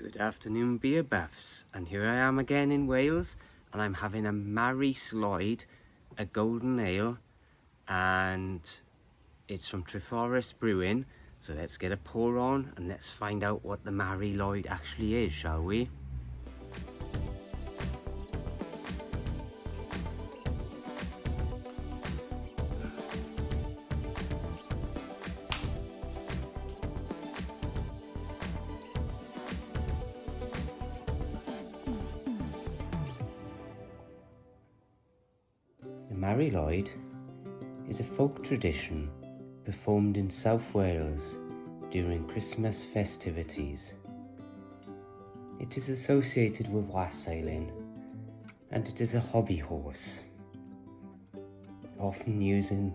Good afternoon, beer buffs, and here I am again in Wales, and I'm having a Lwyd, a golden ale, and it's from Trefforest Brewing. So let's get a pour on and let's find out what the Lwyd actually is, shall we? The Lwyd is a folk tradition performed in South Wales during Christmas festivities. It is associated with wassailing, and it is a hobby horse, often using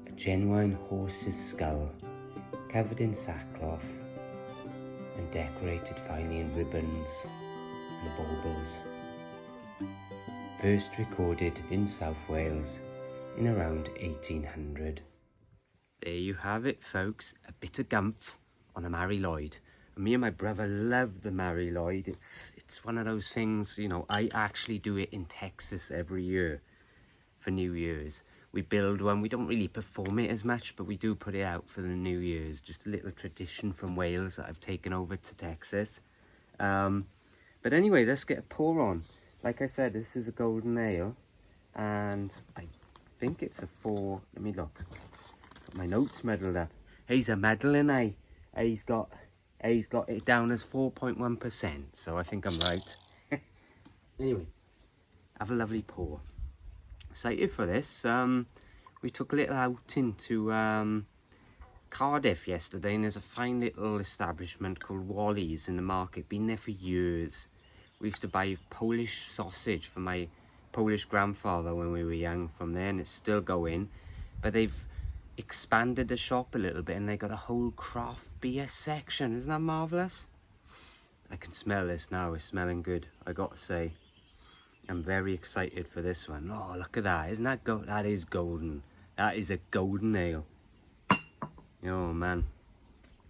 a genuine horse's skull covered in sackcloth and decorated finely in ribbons and baubles. First recorded in South Wales in around 1800. There you have it, folks, a bit of gumph on the Lwyd. And me and my brother love the Lwyd. It's one of those things, you know, I actually do it in Texas every year for New Year's. We build one, we don't really perform it as much, but we do put it out for the New Year's. Just a little tradition from Wales that I've taken over to Texas. But anyway, let's get a pour on. Like I said, this is a golden ale, and I think it's a 4. Let me look. Got my notes muddled up. He's a meddling, eh? He's got it down as 4.1%, so I think I'm right. Anyway, have a lovely pour. Excited for this. We took a little outing to Cardiff yesterday, and there's a fine little establishment called Wally's in the market. Been there for years. We used to buy Polish sausage for my Polish grandfather when we were young from there, and it's still going. But they've expanded the shop a little bit, and they got a whole craft beer section. Isn't that marvellous? I can smell this now. It's smelling good, I got to say. I'm very excited for this one. Oh, look at that. Isn't that that is golden. That is a golden ale. Oh, man.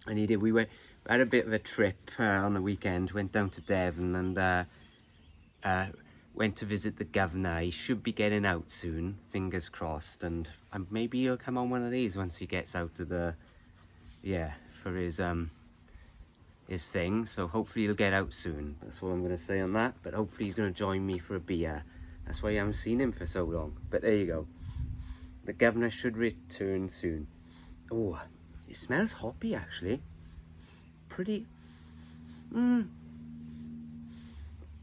We had a bit of a trip on the weekend. Went down to Devon and went to visit the governor. He should be getting out soon, fingers crossed. And maybe he'll come on one of these once he gets out of the, for his thing. So hopefully he'll get out soon. That's what I'm going to say on that. But hopefully he's going to join me for a beer. That's why I haven't seen him for so long. But there you go. The governor should return soon. Oh, it smells hoppy actually. Pretty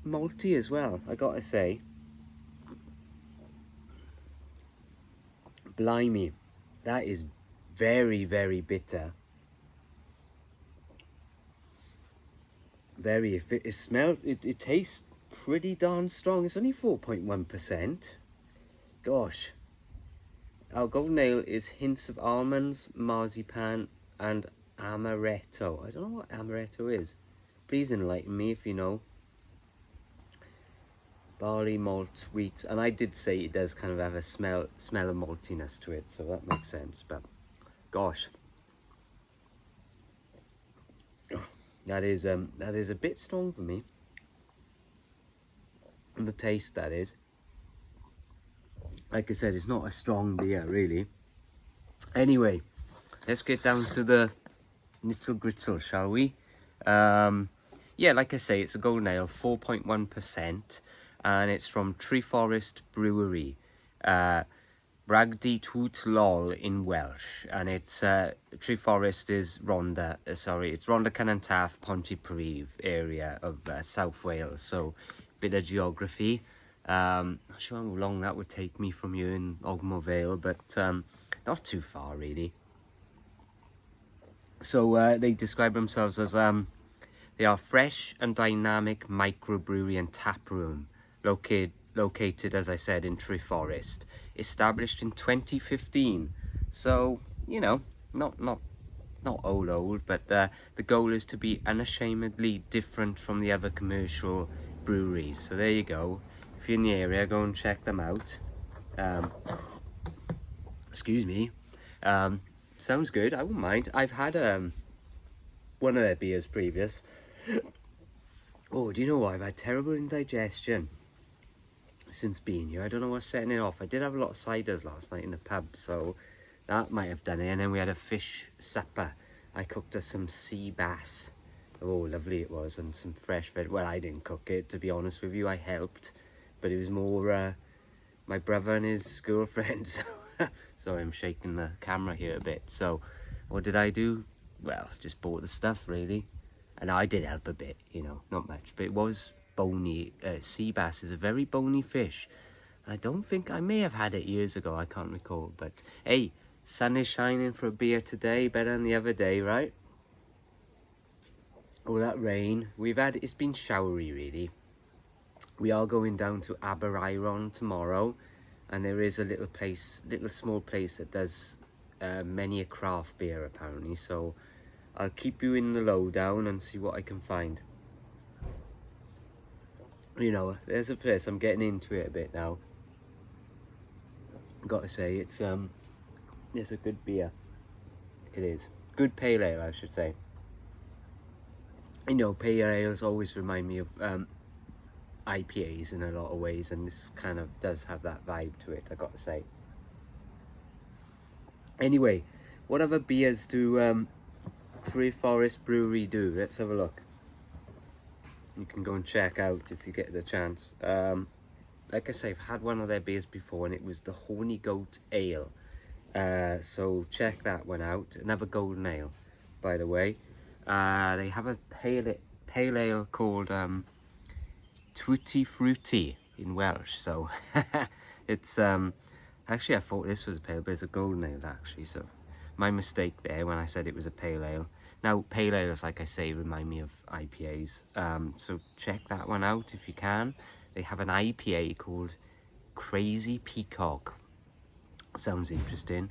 malty as well, I gotta say. Blimey, that is very, very bitter. It tastes pretty darn strong. It's only 4.1%. Gosh. Our golden ale is hints of almonds, marzipan and amaretto. I don't know what amaretto is. Please enlighten me if you know. Barley, malt, wheat, and I did say it does kind of have a smell of maltiness to it, so that makes sense. But gosh, that is a bit strong for me. And the taste, that is. Like I said, it's not a strong beer really. Anyway, let's get down to the nittle grittle, shall we? Like I say, it's a golden ale, 4.1%, and it's from Trefforest Brewery, Bragdy Tŵt Lol in Welsh, and it's Trefforest is Rhondda, it's Rhondda Cynon Pontypridd area of South Wales, so bit of geography. Not sure how long that would take me from here in Ogmore Vale, but not too far really. So they describe themselves as they are fresh and dynamic microbrewery and tap room located, as I said, in Trefforest, established in 2015. So, you know, not old, but the goal is to be unashamedly different from the other commercial breweries. So there you go. If you're in the area, go and check them out. Excuse me. Sounds good. I wouldn't mind. I've had one of their beers previous. Oh, do you know what? I've had terrible indigestion since being here. I don't know what's setting it off. I did have a lot of ciders last night in the pub, so that might have done it. And then we had a fish supper. I cooked us some sea bass. Oh, lovely it was. And some fresh veg. Well, I didn't cook it, to be honest with you. I helped. But it was more my brother and his girlfriend. Sorry, I'm shaking the camera here a bit. So what did I do? Well, just bought the stuff, really. And I did help a bit, you know, not much. But it was bony. Sea bass is a very bony fish. I don't think, I may have had it years ago, I can't recall. But hey, sun is shining for a beer today, better than the other day, right? Oh, that rain. It's been showery, really. We are going down to Aberaeron tomorrow, and there is a little small place that does many a craft beer, apparently. So I'll keep you in the lowdown and see what I can find. You know, there's a place, I'm getting into it a bit now. Gotta say, it's a good beer. It is. Good pale ale, I should say. You know, pale ales always remind me of IPAs in a lot of ways, and this kind of does have that vibe to it, I gotta say. Anyway, what other beers do Trefforest Brewery do? Let's have a look. You can go and check out if you get the chance. Like I say, I've had one of their beers before, and it was the Horny Goat Ale. So check that one out. Another golden ale, by the way. They have a pale ale called Tutti Frutti in Welsh. So it's actually, I thought this was a pale, but it's a golden ale actually. So my mistake there when I said it was a pale ale. Now pale ales, like I say, remind me of IPAs. So check that one out if you can. They have an IPA called Crazy Peacock. Sounds interesting.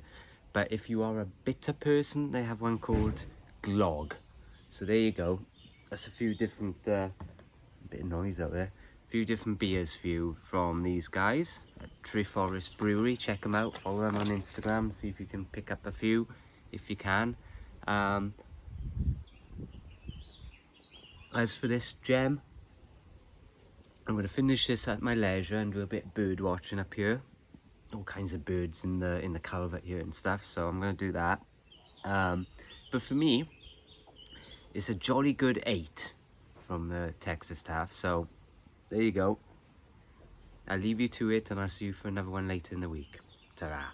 But if you are a bitter person, they have one called Glog. So there you go. That's a few different, bit of noise out there. A few different beers for you from these guys at Trefforest Brewery. Check them out. Follow them on Instagram. See if you can pick up a few, if you can. As for this gem, I'm going to finish this at my leisure and do a bit of bird watching up here. All kinds of birds in the culvert here and stuff, so I'm going to do that. But for me, it's a jolly good 8 from the Texas staff, so there you go. I'll leave you to it, and I'll see you for another one later in the week. Ta-ra.